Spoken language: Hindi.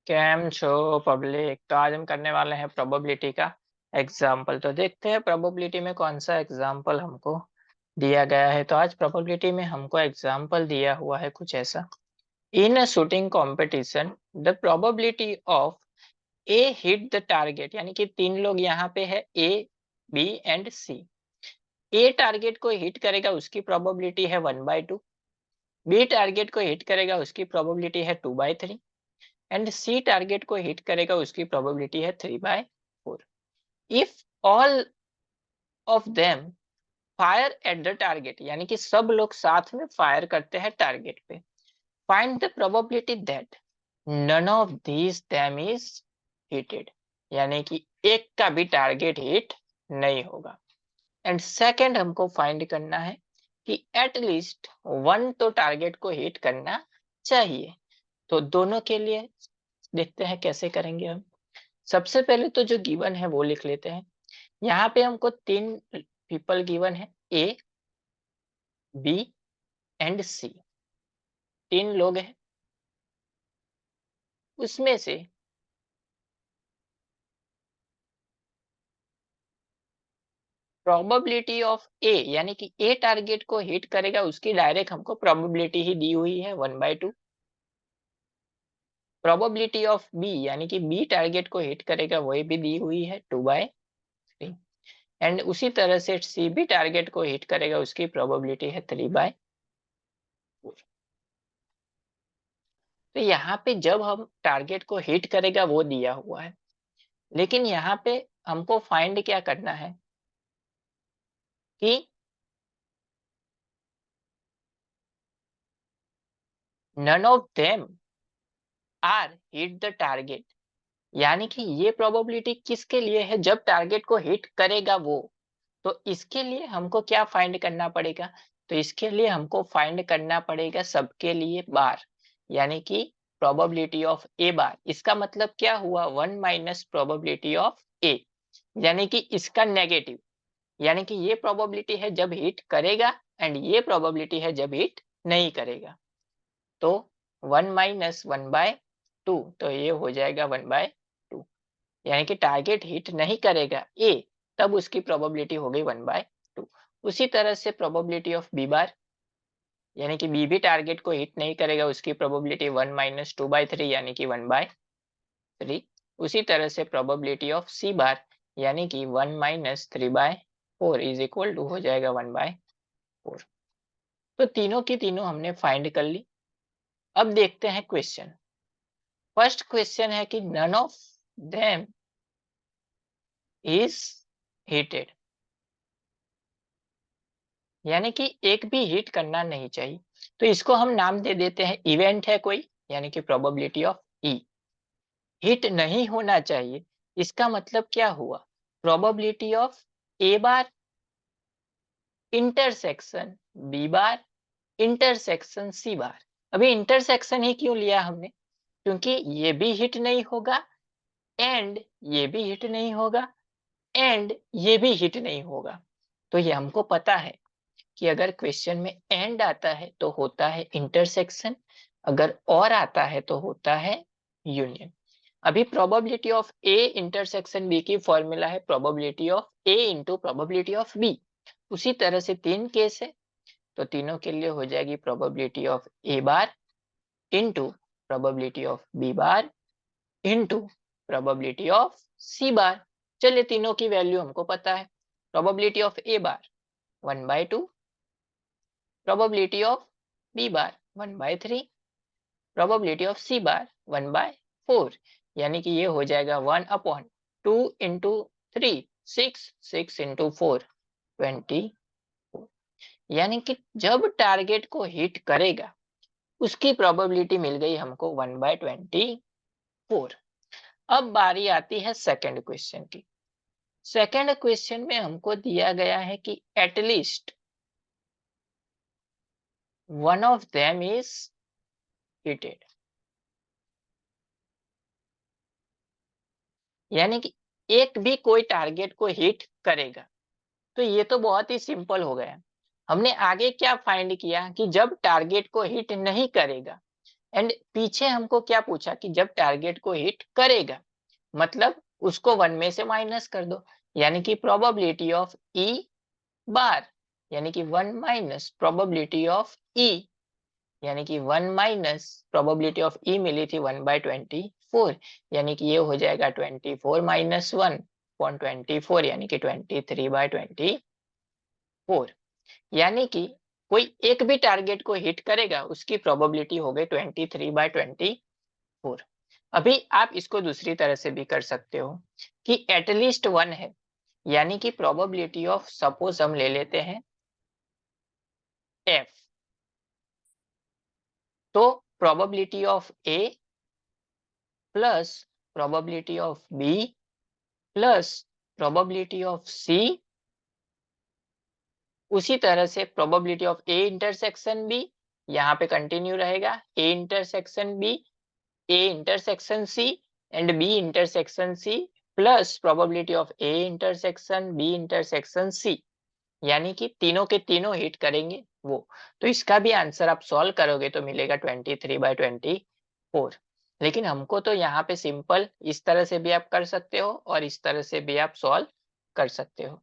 कैम छो पब्लिक। तो आज हम करने वाले हैं प्रोबेबिलिटी का एग्जाम्पल। तो देखते हैं प्रोबेबिलिटी में कौन सा एग्जाम्पल हमको दिया गया है। तो आज प्रोबेबिलिटी में हमको एग्जाम्पल दिया हुआ है कुछ ऐसा। In uh shooting competition the probability of a hit the target, यानी कि तीन लोग यहाँ पे है A, B and C. A target को हिट करेगा उसकी प्रोबेबिलिटी है 1/2। बी टारगेट को हिट करेगा उसकी प्रोबेबिलिटी है 2/3 एंड सी टारगेट को हिट करेगा उसकी प्रोबेबिलिटी है 3/4। If all of them fire at the target, यानी कि सब लोग साथ में फायर करते हैं टारगेट पे, find the probability that none of these them is hitted, यानी कि एक का भी टारगेट हिट नहीं होगा। एंड सेकंड हमको फाइंड करना है कि एटलीस्ट वन तो टारगेट को हिट करना चाहिए। तो दोनों के लिए देखते हैं कैसे करेंगे हम। सबसे पहले तो जो गिवन है वो लिख लेते हैं। यहाँ पे हमको तीन पीपल गिवन है, ए, बी एंड सी। तीन लोग हैं, उसमें से प्रोबेबिलिटी ऑफ ए, यानी कि ए टारगेट को हिट करेगा उसकी डायरेक्ट हमको प्रोबेबिलिटी ही दी हुई है 1/2। प्रोबेबिलिटी ऑफ बी, यानी कि बी टारगेट को हिट करेगा वही भी दी हुई है 2/3। एंड उसी तरह से सी भी टारगेट को हिट करेगा उसकी प्रोबेबिलिटी है 3/4। तो यहाँ पे जब हम टारगेट को हिट करेगा वो दिया हुआ है, लेकिन यहाँ पे हमको फाइंड क्या करना है कि none of them are hit the target, यानी कि ये प्रोबेबिलिटी किसके लिए है, जब टारगेट को हिट करेगा वो। तो इसके लिए हमको क्या फाइंड करना पड़ेगा, तो इसके लिए हमको फाइंड करना पड़ेगा सबके लिए बार, यानी कि प्रोबेबिलिटी ऑफ ए बार। इसका मतलब क्या हुआ, 1 माइनस प्रोबेबिलिटी ऑफ ए, यानी कि इसका नेगेटिव, यानी कि ये प्रोबेबिलिटी है जब हिट करेगा एंड ये प्रोबेबिलिटी है जब हिट नहीं करेगा। तो 1 माइनस 1/2, तो ये हो जाएगा 1/2, यानी कि टारगेट हिट नहीं करेगा ए, तब उसकी प्रोबेबिलिटी हो गई 1/2। उसी तरह से प्रोबेबिलिटी ऑफ बी बार, यानी कि बी भी टारगेट को हिट नहीं करेगा उसकी प्रोबेबिलिटी 1 माइनस 2/3, यानी कि 1/3। उसी तरह से प्रोबेबिलिटी ऑफ सी बार, यानी कि 1 माइनस 3/4 इज इक्वल टू हो जाएगा 1/4। तो तीनों की तीनों हमने फाइंड कर ली। अब देखते हैं क्वेश्चन। फर्स्ट क्वेश्चन है कि none of them is hitted, यानी कि एक भी हिट करना नहीं चाहिए। तो इसको हम नाम दे देते हैं इवेंट है कोई, यानी कि प्रोबेबिलिटी ऑफ ई। हिट नहीं होना चाहिए, इसका मतलब क्या हुआ, probability of A bar intersection B bar intersection C bar. अभी इंटरसेक्शन ही क्यों लिया हमने, क्योंकि ये भी हिट नहीं होगा एंड ये भी हिट नहीं होगा एंड ये भी हिट नहीं होगा। तो ये हमको पता है कि अगर क्वेश्चन में एंड आता है तो होता है इंटरसेक्शन, अगर और आता है तो होता है यूनियन। अभी probability of A intersection B की फॉर्मूला है probability of A into probability of B. उसी तरह से तीन केस है, तो तीनों के लिए हो जाएगी probability of A bar into probability of B bar into probability of C bar. चलिए तीनों की वैल्यू हमको पता है। Probability of A bar 1/2, probability of B bar 1/3, probability of C bar 1/4, यानी कि ये हो जाएगा 1/2 इंटू 3, 6 इंटू 4 24, यानी कि जब टारगेट को हिट करेगा उसकी प्रोबेबिलिटी मिल गई हमको 1/24। अब बारी आती है सेकंड क्वेश्चन की। सेकंड क्वेश्चन में हमको दिया गया है कि at least one of them is hitted, यानी कि एक भी कोई टारगेट को हिट करेगा। तो ये तो बहुत ही सिंपल हो गया। हमने आगे क्या फाइंड किया कि जब टारगेट को हिट नहीं करेगा एंड पीछे हमको क्या पूछा कि जब टारगेट को हिट करेगा, मतलब उसको 1 में से माइनस कर दो, यानी कि प्रोबेबिलिटी ऑफ ई बार, यानी कि 1 माइनस प्रोबेबिलिटी ऑफ ई, यानी कि 1 माइनस प्रोबेबिलिटी ऑफ ई मिली थी 1/24, यानी कि ये हो जाएगा 24 माइनस 1 अपॉन 24, यानी कि 23/24, यानी कि कोई एक भी टारगेट को हिट करेगा उसकी प्रोबेबिलिटी हो गई 23/24। अभी आप इसको दूसरी तरह से भी कर सकते हो कि एटलीस्ट 1 है, यानी कि प्रोबेबिलिटी ऑफ, सपोज हम ले लेते हैं एफ, तो probability of A plus probability of B plus probability of C, उसी तरह से probability of A intersection B यहाँ पे कंटिन्यू रहेगा, A intersection B, A intersection C and B intersection C plus probability of A intersection B intersection C, यानी कि तीनों के तीनों हिट करेंगे वो। तो इसका भी आंसर आप सॉल्व करोगे तो मिलेगा 23/24। लेकिन हमको तो यहाँ पे सिंपल इस तरह से भी आप कर सकते हो और इस तरह से भी आप सॉल्व कर सकते हो।